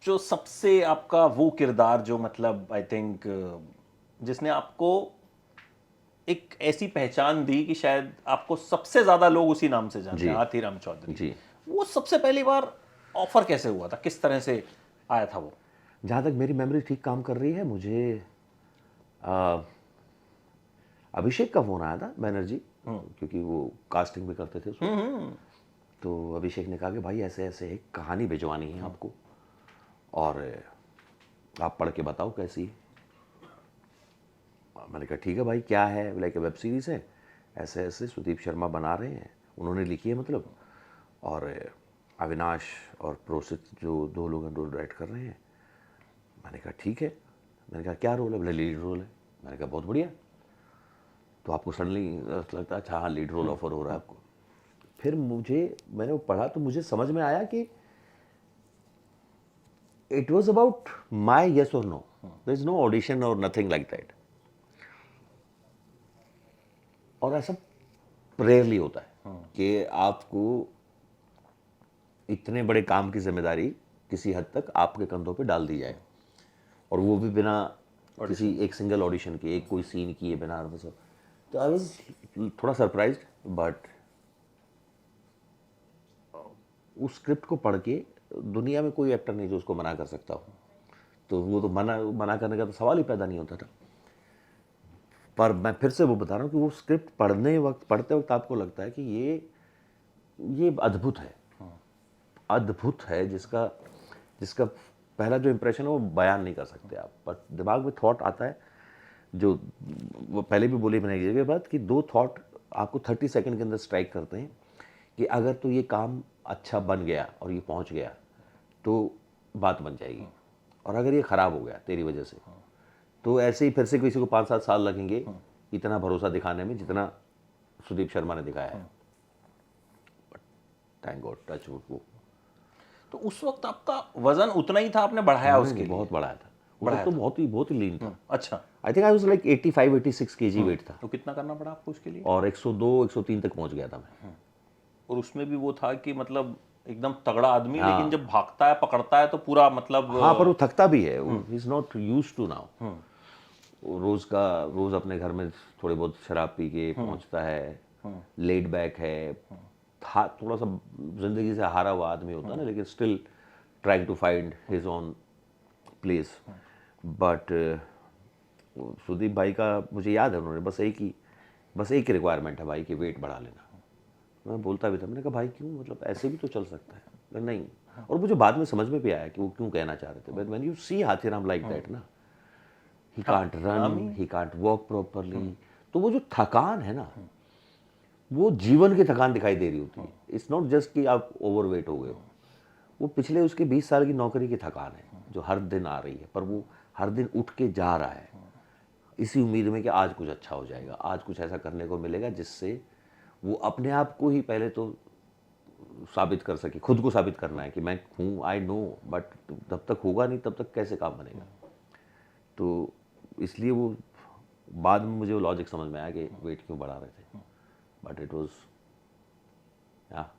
जो सबसे आपका वो किरदार जो मतलब आई थिंक जिसने आपको एक ऐसी पहचान दी कि शायद आपको सबसे ज्यादा लोग उसी नाम से जानते जी। हैं, हाथीराम चौधरी। जी। वो सबसे पहली बार ऑफर कैसे हुआ था, किस तरह से आया था वो? जहाँ तक मेरी मेमोरी ठीक काम कर रही है, मुझे आ, अभिषेक का फ़ोन आया था, बैनर्जी, क्योंकि वो कास्टिंग भी करते थे उसमें। तो अभिषेक ने कहा कि भाई ऐसे ऐसे एक कहानी भिजवानी है आपको, और आप पढ़ के बताओ कैसी है। मैंने कहा ठीक है भाई, क्या है? लाइक वेब सीरीज़ है, ऐसे ऐसे सुदीप शर्मा बना रहे हैं, उन्होंने लिखी है मतलब, और अविनाश और प्रोसित जो दो लोग हैं रोल राइट कर रहे हैं। मैंने कहा ठीक है। मैंने कहा क्या रोल है? बोले लीड रोल है। मैंने कहा बहुत बढ़िया। तो आपको सडनली लगता है अच्छा हाँ लीड रोल ऑफर हो रहा है आपको। फिर मैंने वो पढ़ा तो मुझे समझ में आया कि it was about my yes और no, there is no audition और नथिंग लाइक दैट। और ऐसा रेयरली होता है कि आपको इतने बड़े काम की जिम्मेदारी किसी हद तक आपके कंधों पे डाल दी जाए, और वो भी बिना किसी एक सिंगल ऑडिशन के, एक कोई सीन किए बिना। तो आई वाज थोड़ा सरप्राइज्ड, बट उस स्क्रिप्ट को पढ़ के दुनिया में कोई एक्टर नहीं जो उसको मना कर सकता हो। तो वो तो मना करने का तो सवाल ही पैदा नहीं होता था। पर मैं फिर से वो बता रहा हूँ कि वो स्क्रिप्ट पढ़ते वक्त आपको लगता है कि ये अद्भुत है, अद्भुत है, जिसका जिसका पहला जो इंप्रेशन है वो बयान नहीं कर सकते आप, पर दिमाग में थॉट आता है। जो वो पहले भी बोली मैंने ये बात कि दो थॉट आपको 30 सेकंड के अंदर स्ट्राइक करते हैं कि अगर तो ये काम अच्छा बन गया और ये पहुंच गया तो बात बन जाएगी, और अगर ये ख़राब हो गया तेरी वजह से तो ऐसे ही फिर से किसी को 5-7 साल लगेंगे इतना भरोसा दिखाने में जितना सुदीप शर्मा ने दिखाया है। But thank God, touch wood, वो तो उस वक्त आपका वजन उतना ही था, आपने बढ़ाया उसके लिए? बहुत बढ़ाया था उस वक्त, बढ़ाया तो था। बहुत ही लीन था। अच्छा। I think I was like 85-86 KG weight था, तो कितना करना पड़ा आपको उसके लिए? और 102-103 तक पहुंच गया था मैं। और उसमें भी वो था कि मतलब एकदम तगड़ा आदमी, लेकिन हाँ जब भागता है पकड़ता है तो पूरा मतलब हाँ, पर वो थकता भी है, he is not use to now. रोज अपने घर में थोड़े बहुत शराब पी के पहुंचता है, लेड बैक है, थोड़ा सा जिंदगी से हारा हुआ आदमी होता है ना, लेकिन still trying to find his own place. But Sudeep भाई का मुझे याद है, उन्होंने बस एक ही रिक्वायरमेंट है भाई कि वेट बढ़ा लेना। मैं बोलता भी था, मैंने कहा भाई क्यों, मतलब ऐसे भी तो चल सकता है। नहीं, और मुझे बाद में समझ में भी आया कि वो क्यों कहना चाह रहे थे। But when you see Hathiram like that ना, he can't run, he can't walk properly, तो वो जो थकान है ना, वो जीवन की थकान दिखाई दे रही होती है। इट्स नॉट जस्ट कि आप ओवरवेट हो गए हो, वो पिछले उसके 20 साल की नौकरी की थकान है जो हर दिन आ रही है, पर वो हर दिन उठ के जा रहा है इसी उम्मीद में कि आज कुछ अच्छा हो जाएगा, आज कुछ ऐसा करने को मिलेगा जिससे वो अपने आप को ही पहले तो साबित कर सके, खुद को साबित करना है कि मैं हूँ, आई नो। बट तब तक होगा नहीं, तब तक कैसे काम बनेगा? तो इसलिए वो बाद में मुझे वो लॉजिक समझ में आया कि वेट क्यों बढ़ा रहे थे। बट इट वॉज, या